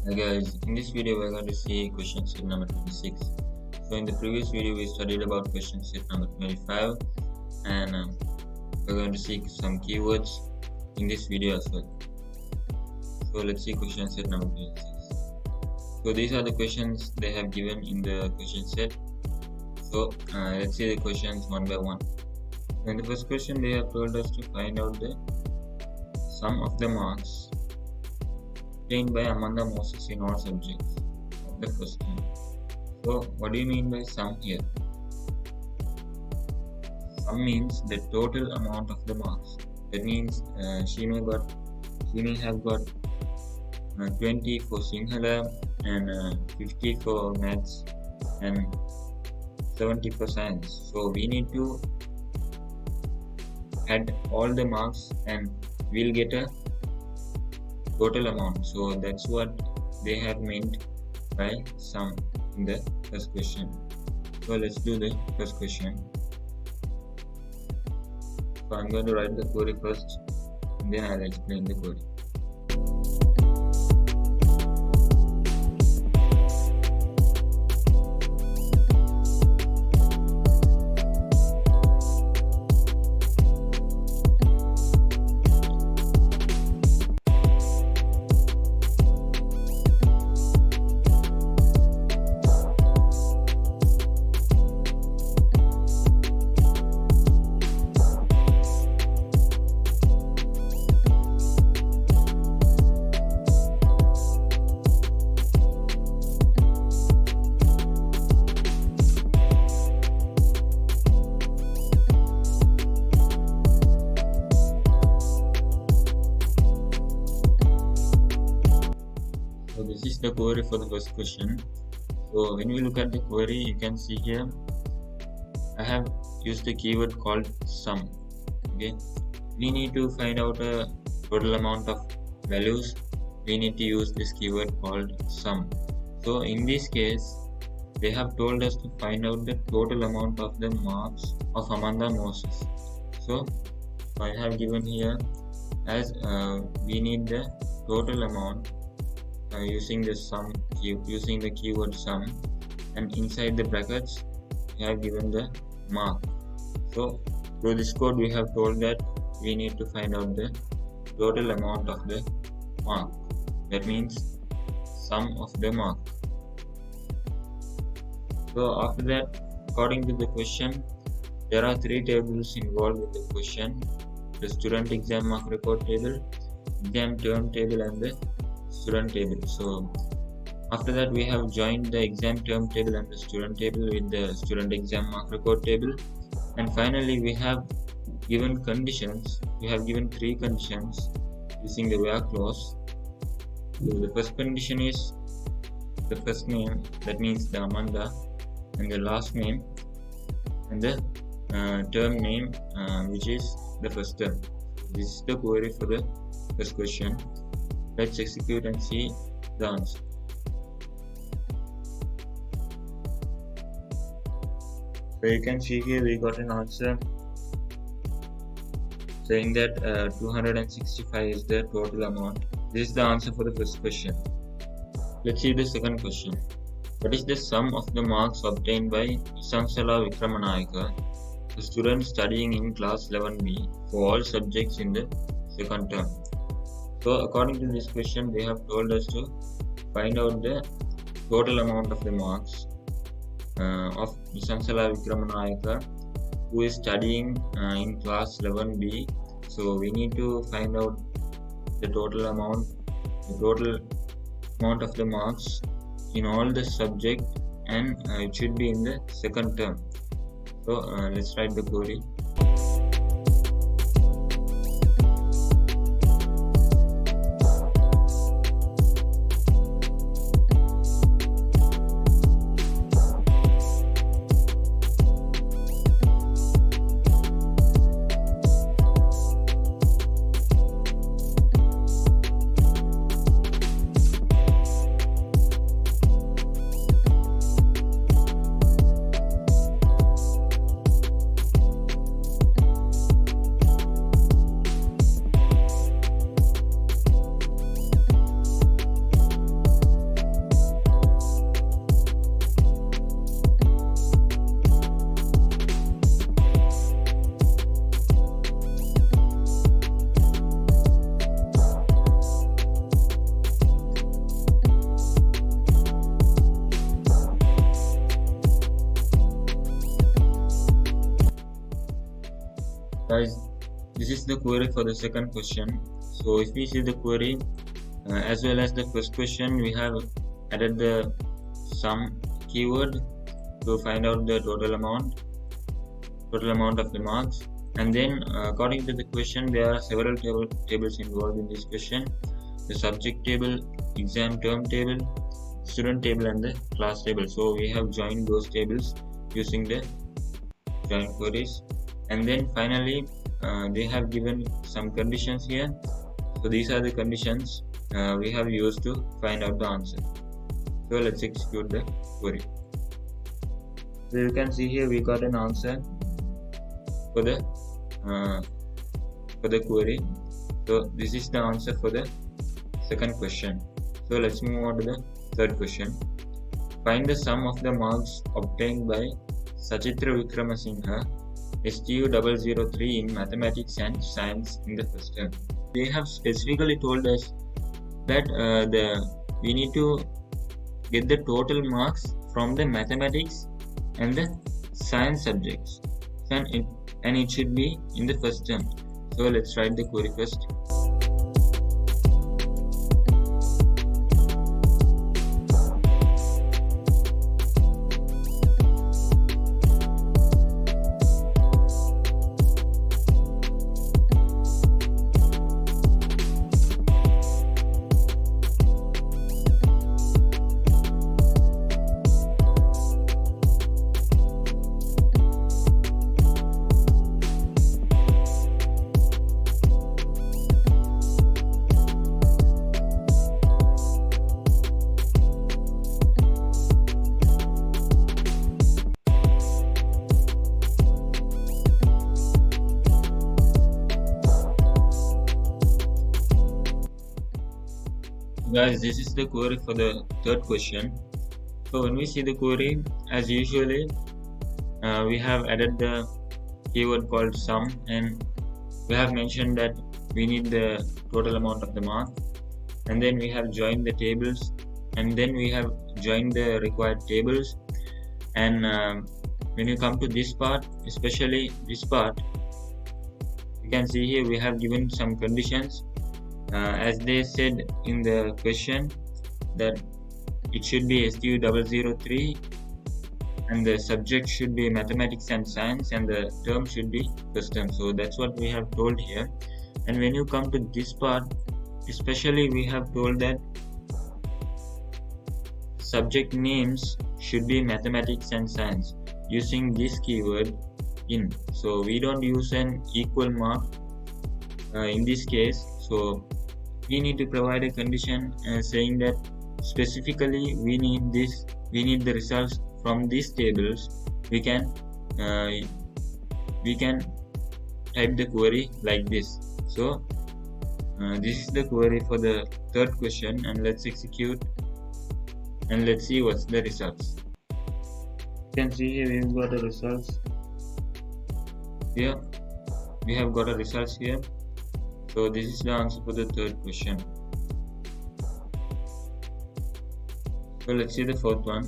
Hi guys, in this video we're going to see question set number 26. So in the previous video we studied about question set number 25 and we're going to see some keywords in this video as well. So let's see question set number 26. So these are the questions they have given in the question set. So let's see the questions one by one. In the first question they have told us to find out the sum of the marks obtained by Amanda Moses in all subjects of the first term. So what do you mean by sum here? Sum means the total amount of the marks. That means she may have got 20 for Sinhala and 50 for maths and 70 for science. So we need to add all the marks and we'll get a total amount. So that's what they have meant by sum in the first question. So let's do the first question. So I'm going to write the query first and then I'll explain the query. So this is the query for the first question. So when we look at the query, you can see here I have used the keyword called sum. Okay, we need to find out a total amount of values. We need to use this keyword called sum. So in this case, they have told us to find out the total amount of the marks of Amanda Moses. So I have given here as we need the total amount using the sum, using the keyword sum, and inside the brackets we have given the mark. So through this code we have told that we need to find out the total amount of the mark. That means sum of the mark. So after that, according to the question, there are three tables involved in the question: the student exam mark record table, exam term table, and the student table. So after that we have joined the exam term table and the student table with the student exam mark record table, and finally we have given conditions. We have given three conditions using the where clause. So the first condition is the first name, that means the Amanda, and the last name, and the term name, which is the first term. This is the query for the first question. Let's execute and see the answer. So you can see here we got an answer saying that 265 is the total amount. This is the answer for the first question. Let's see the second question. What is the sum of the marks obtained by Isansala Vikramanayaka, the student studying in class 11B for all subjects in the second term? So according to this question, they have told us to find out the total amount of the marks of Isansala Vikramanayaka, who is studying in class 11B. So we need to find out the total amount of the marks in all the subject, and it should be in the second term. So let's write the query. this is the query for the second question. So if we see the query as well as the first question, we have added the sum keyword to find out the total amount of the marks. And then according to the question, there are several tables involved in this question: the subject table, exam term table, student table, and the class table. So we have joined those tables using the join queries. And then finally they have given some conditions here. So these are the conditions we have used to find out the answer. So let's execute the query. So you can see here we got an answer for the query. So this is the answer for the second question. So let's move on to the third question. Find the sum of the marks obtained by Sachitra Vikramasinghe STU 003 in mathematics and science in the first term. They have specifically told us that we need to get the total marks from the mathematics and the science subjects, and it should be in the first term. So let's write the query first. Guys, this is the query for the third question. So when we see the query, as usually we have added the keyword called sum, and we have mentioned that we need the total amount of the mark, and then we have joined the tables, and then we have joined the required tables. And when you come to this part, especially this part, you can see here we have given some conditions. As they said in the question, that it should be STU 003 and the subject should be mathematics and science and the term should be first term. So that's what we have told here. And when you come to this part, especially we have told that subject names should be mathematics and science using this keyword in. So we don't use an equal mark in this case. So we need to provide a condition saying that specifically we need the results from these tables. We can type the query like this. So this is the query for the third question, and let's execute and let's see what's the results. You can see here we've got the results here. We have got a results here. So this is the answer for the third question. So let's see the fourth one.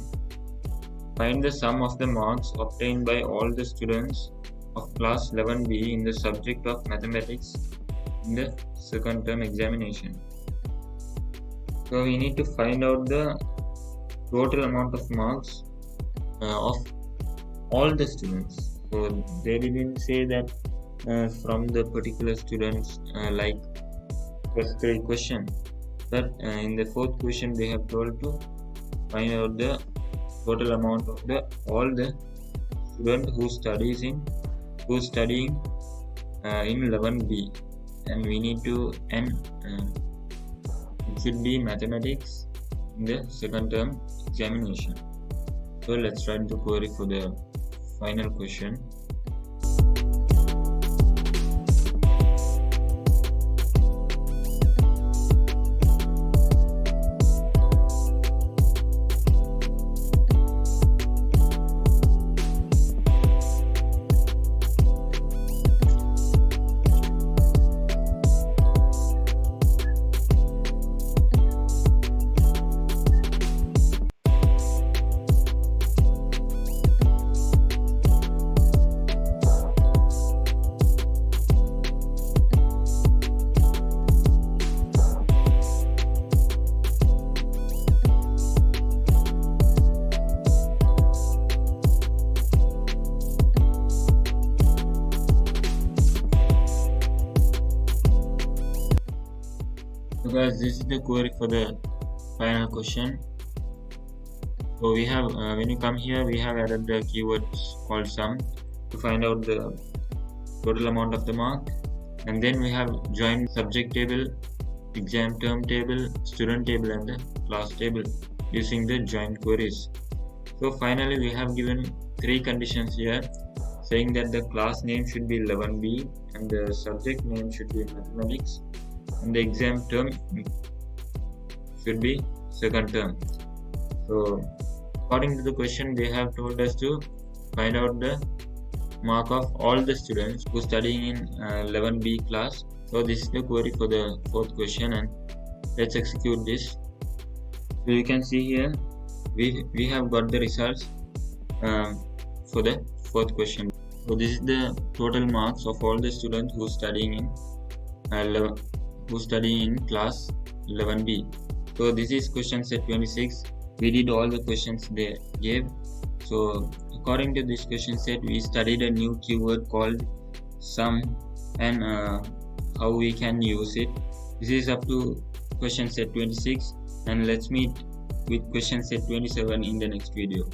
Find the sum of the marks obtained by all the students of class 11B in the subject of mathematics in the second term examination. So we need to find out the total amount of marks of all the students. So they didn't say that from the particular students like first three question, but in the fourth question they have told to find out the total amount of all the student who's studying in 11B, and we need to it should be mathematics in the second term examination. So let's write the query for the final question. this is the query for the final question. So we have when you come here, we have added the keywords called sum to find out the total amount of the mark, and then we have joined subject table, exam term table, student table, and the class table using the join queries. So finally we have given 3 conditions here, saying that the class name should be 11B and the subject name should be mathematics and the exam term should be second term. So according to the question, they have told us to find out the mark of all the students who studying in 11B class. So this is the query for the 4th question, and let's execute this. So you can see here we have got the results for the 4th question. So this is the total marks of all the students who studying in class 11B. So this is question set 26. We did all the questions they gave. So according to this question set, we studied a new keyword called sum and how we can use it. This is up to question set 26, and let's meet with question set 27 in the next video.